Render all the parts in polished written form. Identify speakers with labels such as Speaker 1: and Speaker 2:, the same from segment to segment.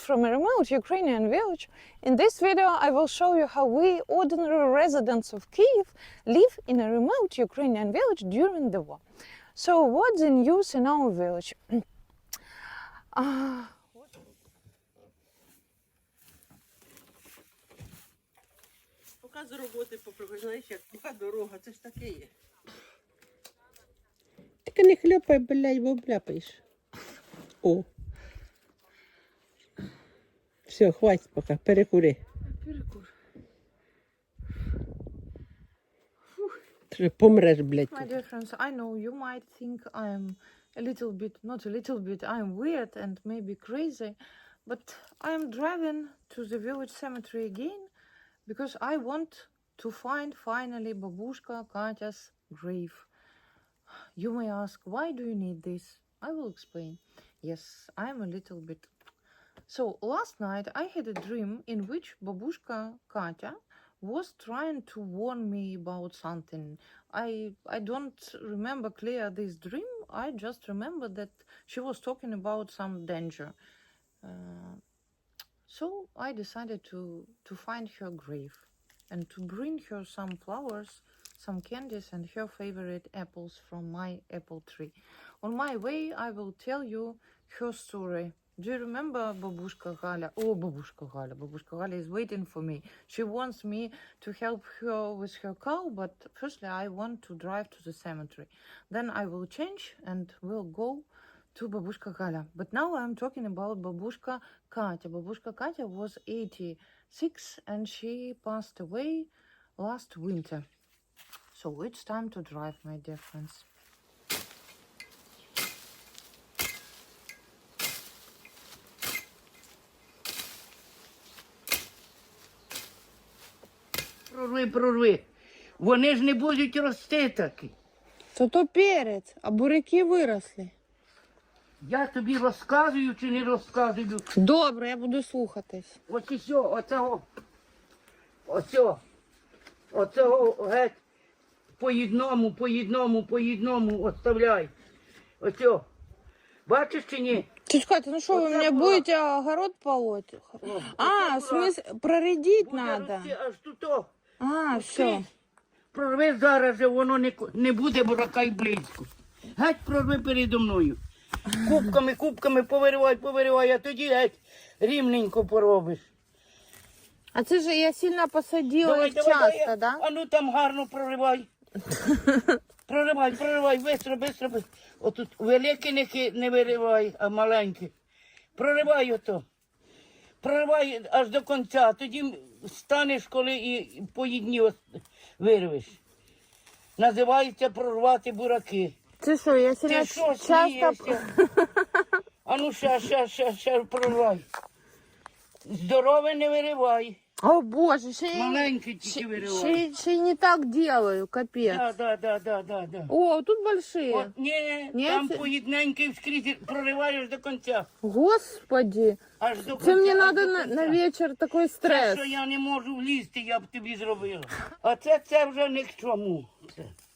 Speaker 1: from a remote Ukrainian village. In this video I will show you how we, ordinary residents of Kyiv, live in a remote Ukrainian village during the war. So what's the news in our village?
Speaker 2: Поки з роботи поприходиш, як поки дорога, це ж таке є.
Speaker 3: Тільки не хльопай, блядь, бо обляпаєш. О. Все, хватить поки, перекури.
Speaker 2: Перекур.
Speaker 3: Ти помреш, блядь.
Speaker 1: My dear friends, I know you might think I'm a little bit, not a little bit, I'm weird and maybe crazy, but I'm driving to the village cemetery again because I want to find finally Babushka Katya's grave. You may ask, why do you need this? I will explain. Yes, I'm a little bit. So last night I had a dream in which Babushka Katya was trying to warn me about something. I don't remember clear this dream. I just remember that she was talking about some danger. So I decided to find her grave and to bring her some flowers, some candies and her favorite apples from my apple tree. On my way I will tell you her story. Do you remember Babushka Gaля? Oh, Babushka Gaля. Babushka Gaля is waiting for me. She wants me to help her with her cow, but firstly I want to drive to the cemetery. Then I will change and will go to Babushka Gaля. But now I'm talking about Babushka Katya. Babushka Katya was 86 and she passed away last winter. So it's time to drive, my dear friends.
Speaker 2: Прорви. Вони ж не будуть рости таки.
Speaker 1: То перець, а буряки виросли.
Speaker 2: Я тобі розказую чи не розказую?
Speaker 1: Добре, я буду слухатись.
Speaker 2: Ось і все, оцього геть по одному оставляй. Оцього. Бачиш чи ні?
Speaker 1: Чекайте, ну що, ви
Speaker 2: Оце
Speaker 1: мене
Speaker 2: була.
Speaker 1: будете огород полоть? А, в смысле, проредить
Speaker 2: Буде
Speaker 1: надо.
Speaker 2: рости аж тут.
Speaker 1: А, все.
Speaker 2: Прорви зараз же, воно не буде бурака й близько. Геть прорви передо мною. Кубками повиривай, а тоді геть рівненько поробиш.
Speaker 1: А це ж я сильно посадила їх часто, да?
Speaker 2: А ну там гарно проривай. Проривай, бистро. Отут великі не виривай, а маленькі. Проривай ото. Проривай аж до кінця, тоді станеш, коли і по одній вирвеш. Називається прорвати бураки.
Speaker 1: Це що, я сильно
Speaker 2: Ти що
Speaker 1: часто...
Speaker 2: смієшся? А ну ще проривай. Здорове не виривай.
Speaker 1: О, Боже, ще
Speaker 2: Маленькі тільки виривай.
Speaker 1: ще й не так делаю, капець.
Speaker 2: Да.
Speaker 1: О, тут большие.
Speaker 2: От, ні,
Speaker 1: Ні,
Speaker 2: там
Speaker 1: це-
Speaker 2: поєдненький вскрізь прориваєш до кінця.
Speaker 1: Господи,
Speaker 2: Аж до
Speaker 1: це мені
Speaker 2: аж
Speaker 1: надо
Speaker 2: до
Speaker 1: на
Speaker 2: кінця.
Speaker 1: вечір такий
Speaker 2: Те,
Speaker 1: стрес.
Speaker 2: що я не можу влізти, я б тобі зробила. А це вже ні к чому.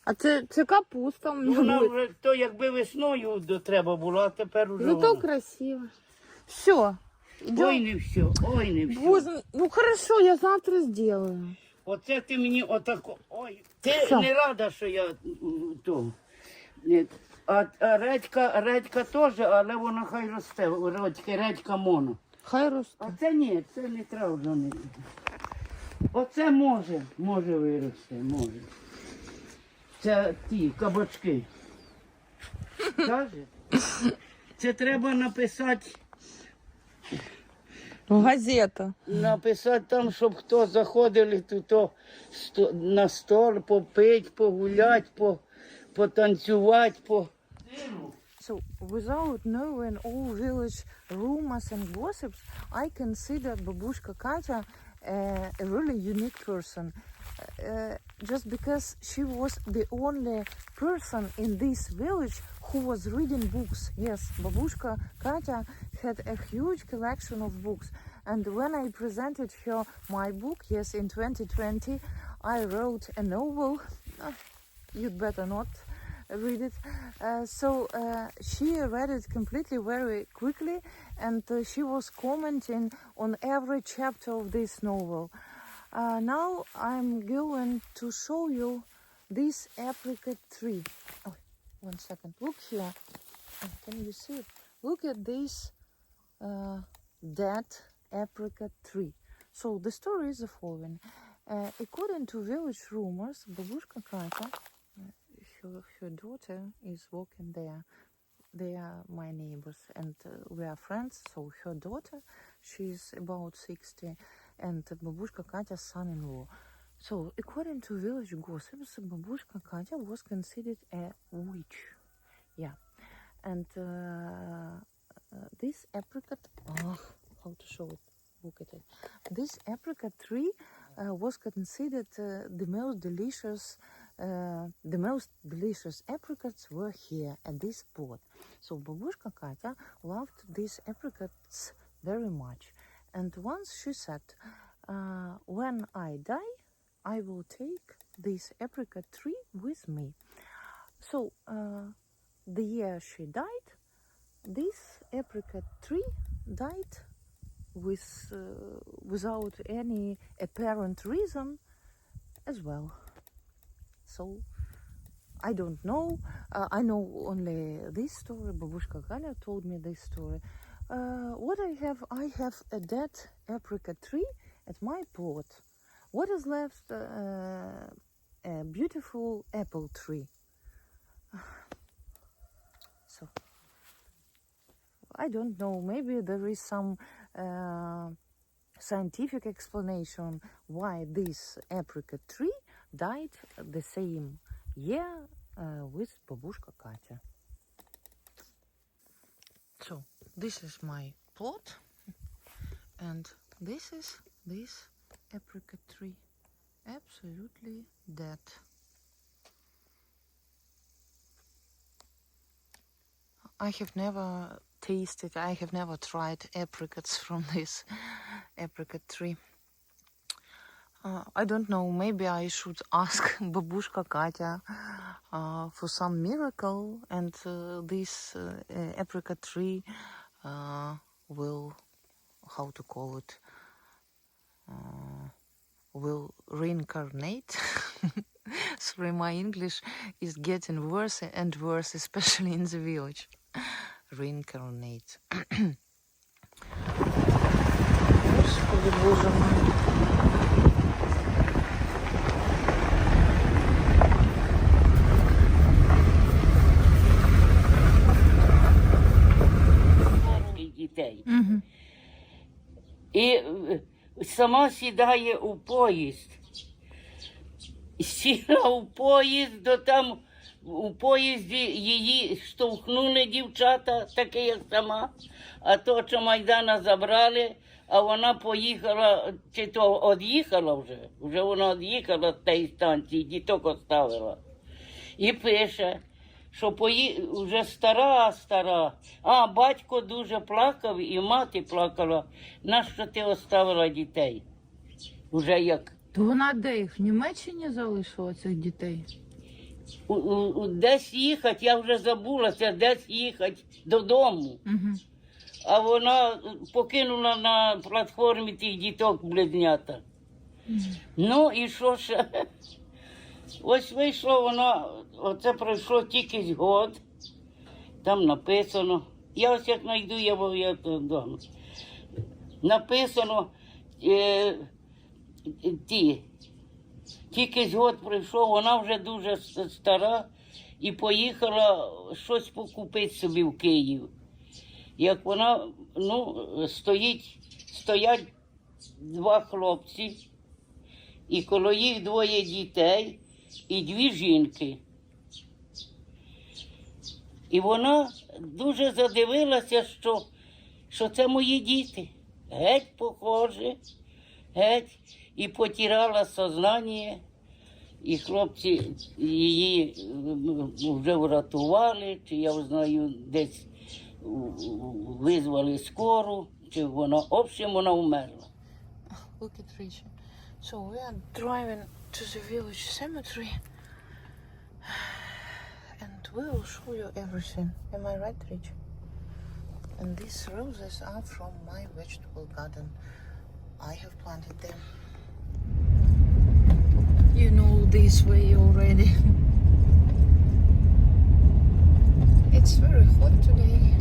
Speaker 1: А це капуста у мене
Speaker 2: Вона
Speaker 1: буде.
Speaker 2: вже, то якби весною треба було, а тепер уже
Speaker 1: Зато
Speaker 2: вона.
Speaker 1: красиво. Все.
Speaker 2: Ой, не все.
Speaker 1: Боже, ну хорошо, я завтра сделаю.
Speaker 2: Оце ти мені отако. Ой, ти
Speaker 1: Що?
Speaker 2: не рада, що я то. Ні. А редька теж, але вона хай росте. Редька моно.
Speaker 1: Хай росте.
Speaker 2: А це ні, це не треба вже не. Оце може вирости, може. Це ті кабачки. Каже? Це треба написати
Speaker 1: Газета.
Speaker 2: там, щоб хто заходили тут на стол, попить, погулять, потанцювати,
Speaker 1: So, without knowing all village rumors and gossips, I consider Babushka Katya a really unique person. Just because she was the only person in this village who was reading books. Yes, Babushka Katya had a huge collection of books. And when I presented her my book, yes, in 2020, I wrote a novel. You'd better not read it. She read it completely very quickly, and she was commenting on every chapter of this novel. Now I'm going to show you this apricot tree. Oh, 1 second. Look here. Can you see it? Look at this dead apricot tree. So the story is the following. According to village rumors, Babushka Kata, her daughter is walking there. They are my neighbors and we are friends. So her daughter, she's about 60, and Babushka Katya's son-in-law. So according to village gossips, Babushka Katya was considered a witch. Yeah, and this apricot, how to show it? Look at it. This apricot tree was considered the most delicious apricots were here at this spot. So Babushka Katya loved these apricots very much. And once she said, when I die, I will take this apricot tree with me. So the year she died, this apricot tree died without any apparent reason as well. So I don't know. I know only this story. Babushka Galia told me this story. What I have a dead apricot tree at my plot. What is left? A beautiful apple tree. So I don't know. Maybe there is some scientific explanation why this apricot tree died the same year with Babushka Katya. So this is my plot, and this is this apricot tree, absolutely dead. I have never tasted, I have never tried apricots from this apricot tree. I don't know, maybe I should ask Babushka Katya for some miracle, and this apricot tree will, how to call it, will reincarnate. Sorry, my English is getting worse and worse, especially in the village. Reincarnate. Господи, Боже мой.
Speaker 2: Дітей. І сама сідає у поїзд. Сіла у поїзд, до там у поїзді її штовхнули дівчата, таке як сама, а то, що Майдана забрали, а вона поїхала, чи то од'їхала вже вона од'їхала з тієї станції, діток оставила. І пише, що вже стара. А батько дуже плакав і мати плакала, нащо ти оставила дітей? Уже як.
Speaker 1: То вона де їх? В Німеччині залишила цих дітей?
Speaker 2: Десь їхати, я вже забулася, десь їхати додому. А вона покинула на платформі тих діток-близнята. Ну і що ще? Ось вийшло вона, оце пройшло тільки год, там написано, я ось як знайду, я вдома. Написано, тільки год пройшов, вона вже дуже стара і поїхала щось покупити собі в Київ. Як вона, стоять два хлопці, і коло їх двоє дітей, і дві жінки. І вона дуже задивилася, що це мої діти. Геть похожі, геть. І потирала сознання, і хлопці її вже врятували, чи я знаю, десь визвали скору, чи вона, в общем, вона вмерла.
Speaker 1: Look at Richie. So we are driving to the village cemetery, and will show you everything. Am I right, Rich? And these roses are from my vegetable garden. I have planted them. You know this way already. It's very hot today.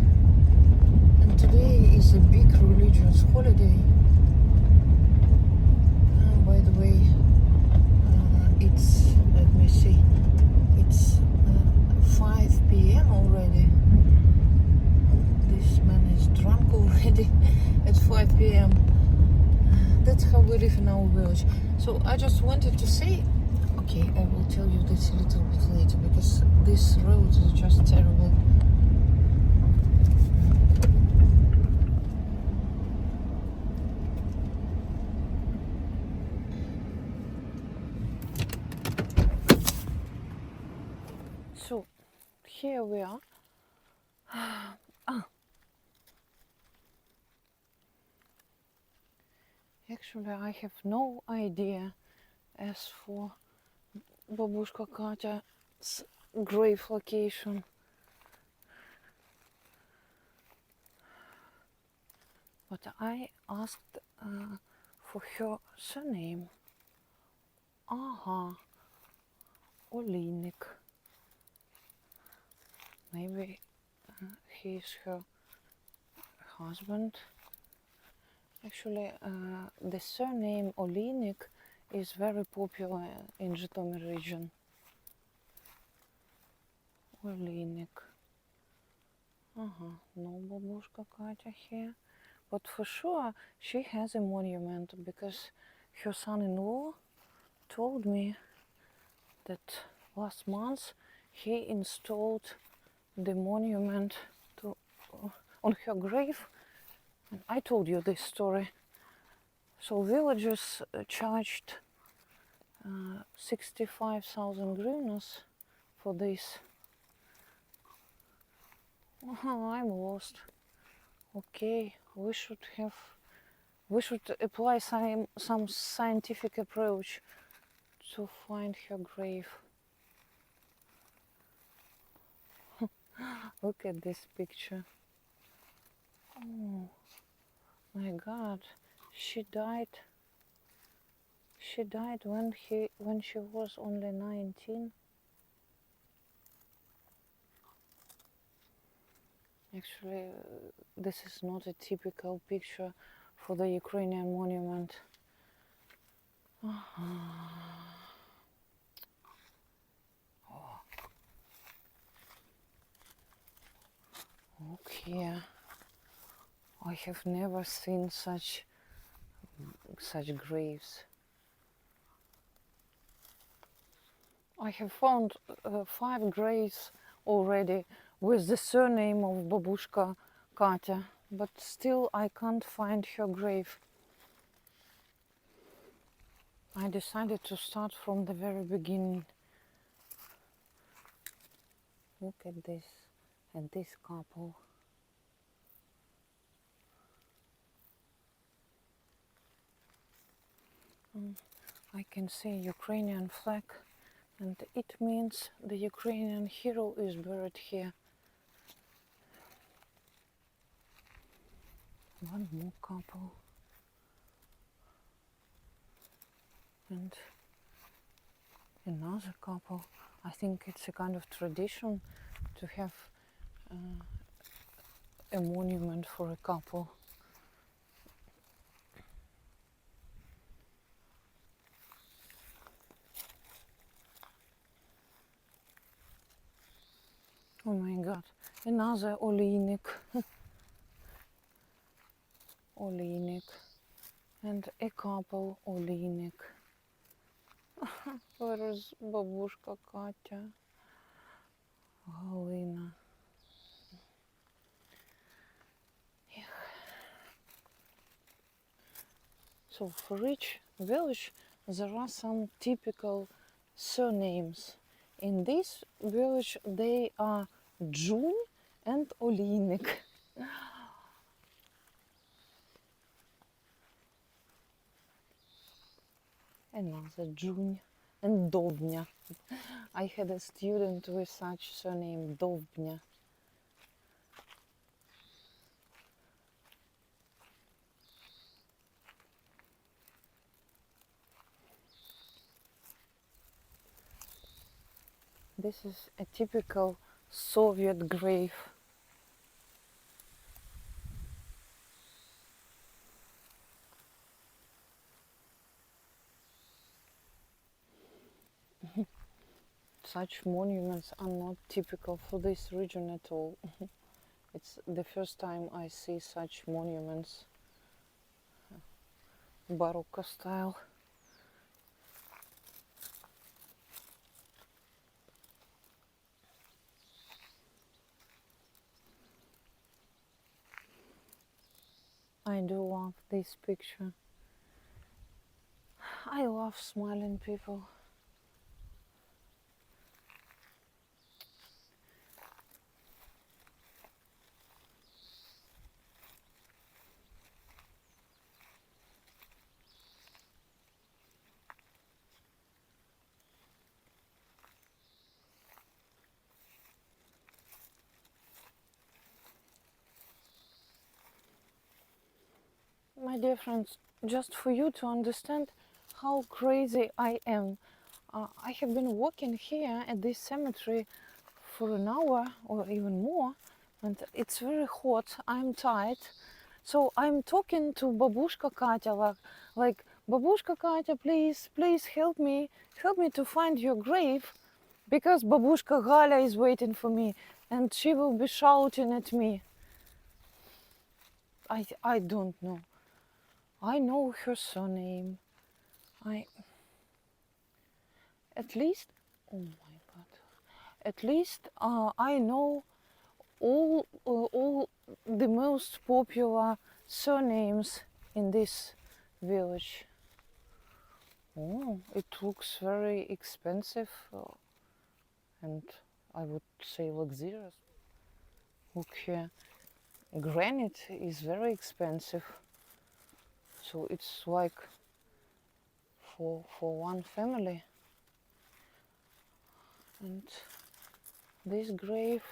Speaker 1: And today is a big religious holiday. By the way, it's, let me see, it's 5 p.m. already. This man is drunk already at 5 p.m. That's how we live in our village. So I just wanted to say, okay, I will tell you this a little bit later because this road is just terrible. So here we are. Actually, I have no idea as for Babushka Katya's grave location. But I asked for her surname. Aha, Olinik. Maybe he is her husband. Actually, the surname Olinik is very popular in Zhytomyr region. Olinik. No Babushka Katya here. But for sure, she has a monument because her son-in-law told me that last month he installed the monument to on her grave. And I told you this story. So villagers charged 65,000 hryvnias for this. I'm lost. Okay, we should apply some scientific approach to find her grave. Look at this picture. Oh my God, she died. She died when she was only 19. Actually, this is not a typical picture for the Ukrainian monument. Look here. I have never seen such graves. I have found 5 graves already with the surname of Babushka Katya, but still I can't find her grave. I decided to start from the very beginning. Look at this couple. I can see Ukrainian flag, and it means the Ukrainian hero is buried here. One more couple. And another couple. I think it's a kind of tradition to have a monument for a couple. Oh my God, another Olinik. Olinik. And a couple Olinik. Where is Babushka Katya? Galina. So for each village there are some typical surnames. In this village they are June and Olinik. Another June and Dobnya. I had a student with such surname, Dobnya. This is a typical Soviet grave. Such monuments are not typical for this region at all. It's the first time I see such monuments, Baroque style. I do love this picture. I love smiling people. My dear friends, just for you to understand how crazy I am, I have been walking here at this cemetery for an hour or even more, and it's very hot. I'm tired, so I'm talking to Babushka Katya, like Babushka Katya, please help me to find your grave, because Babushka Galia is waiting for me, and she will be shouting at me. I don't know. I know her surname. At least, oh my God, at least I know all the most popular surnames in this village. Oh, it looks very expensive and I would say luxurious. Look here, granite is very expensive, so it's like for one family. And this grave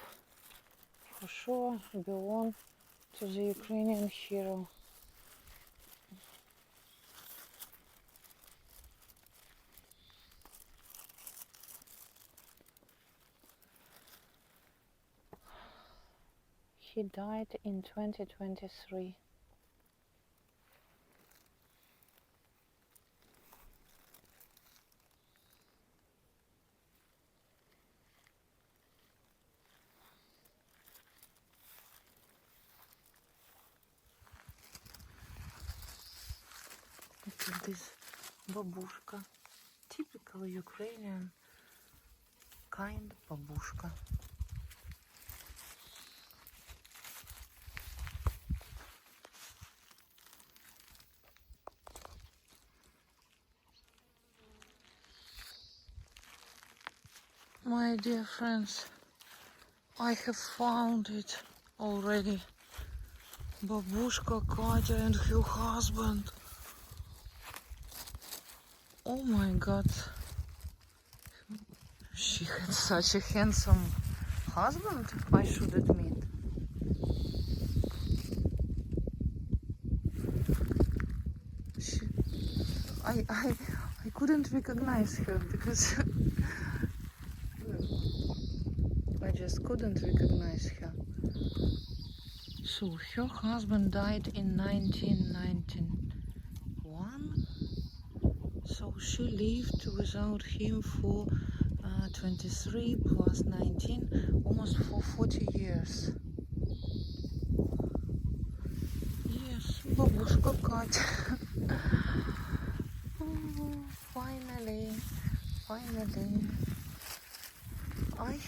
Speaker 1: for sure belongs to the Ukrainian hero. He died in 2023. Look at this babushka, typical Ukrainian kind babushka. My dear friends, I have found it already. Babushka Katya and her husband. Oh my God. She had such a handsome husband, I should admit. I couldn't recognize her because I just couldn't recognize her. So her husband died in 1991. So she lived without him for 23 plus 19, almost for 40 years. Yes, babushka Katya. Oh, finally, I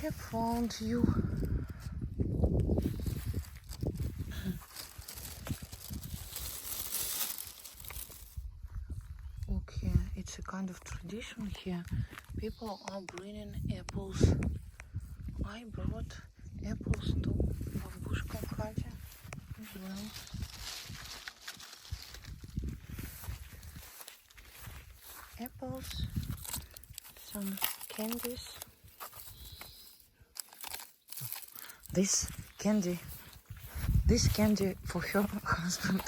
Speaker 1: have found you. Look here, it's a kind of tradition here. People are bringing apples. I brought apples to babushka Katya as well. Apples some candies. This candy for her husband.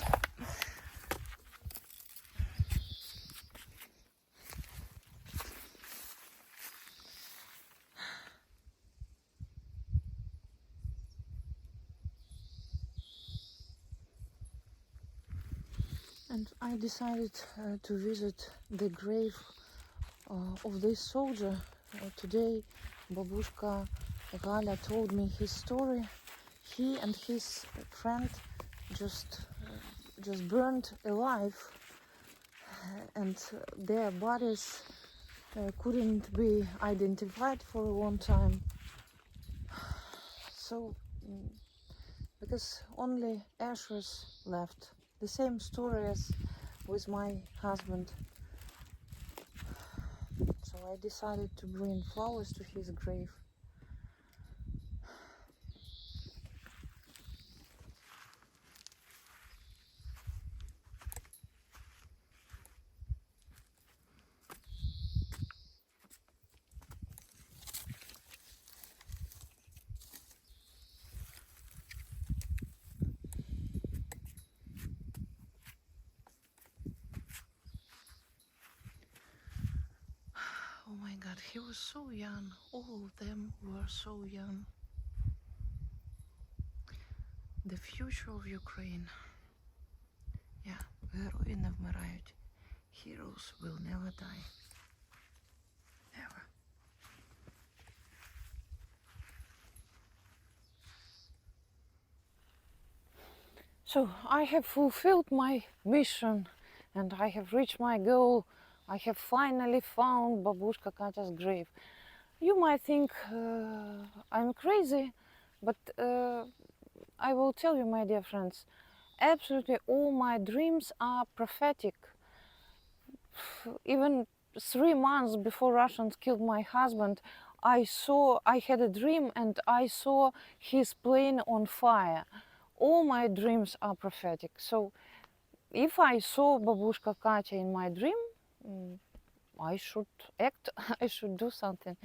Speaker 1: And I decided to visit the grave of this soldier. Today, Babushka Gaля told me his story. He and his friend just burned alive, and their bodies couldn't be identified for a long time. So, because only ashes left. The same story as with my husband. So I decided to bring flowers to his grave. Oh my God, he was so young. All of them were so young. The future of Ukraine. Yeah, герої не вмирають. Heroes will never die. Never. So I have fulfilled my mission and I have reached my goal. I have finally found Babushka Katya's grave. You might think I'm crazy, but I will tell you, my dear friends, absolutely all my dreams are prophetic. Even 3 months before Russians killed my husband, I had a dream and I saw his plane on fire. All my dreams are prophetic. So if I saw Babushka Katya in my dream, I should act, I should do something.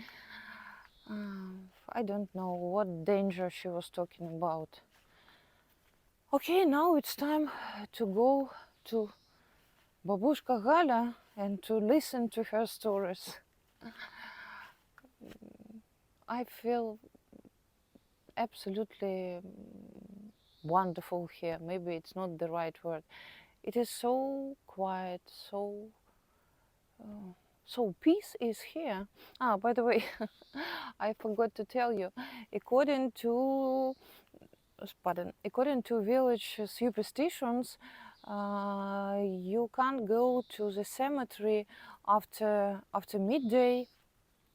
Speaker 1: I don't know what danger she was talking about. Okay, now it's time to go to Babushka Gaля and to listen to her stories. I feel absolutely wonderful here. Maybe it's not the right word. It is so quiet, so peace is here. By the way, I forgot to tell you, according to village superstitions, you can't go to the cemetery after midday.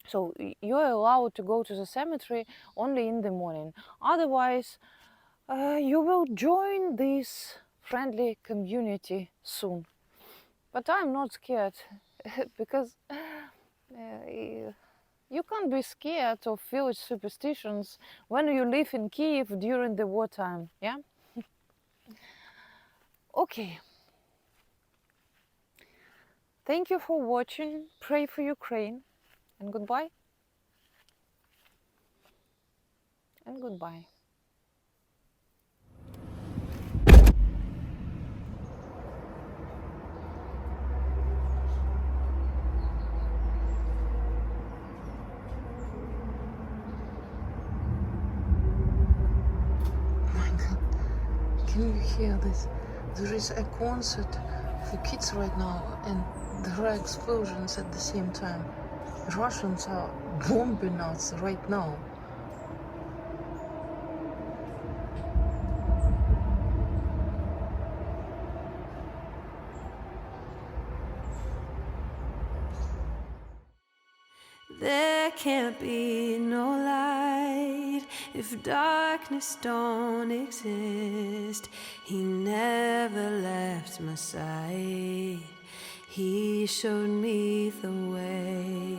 Speaker 1: So you're allowed to go to the cemetery only in the morning. Otherwise, you will join this friendly community soon. But I'm not scared because you can't be scared of village superstitions when you live in Kyiv during the wartime, yeah? Okay. Thank you for watching. Pray for Ukraine. And goodbye. And goodbye. Can you hear this? There is a concert for kids right now and there are explosions at the same time. Russians are bombing us right now.
Speaker 4: There can't be no light if darkness don't exist. He never left my side. He showed me the way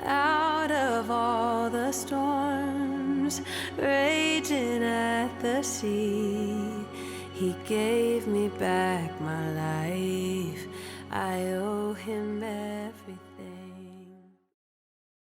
Speaker 4: out of all the storms raging at the sea. He gave me back my life. I owe him everything.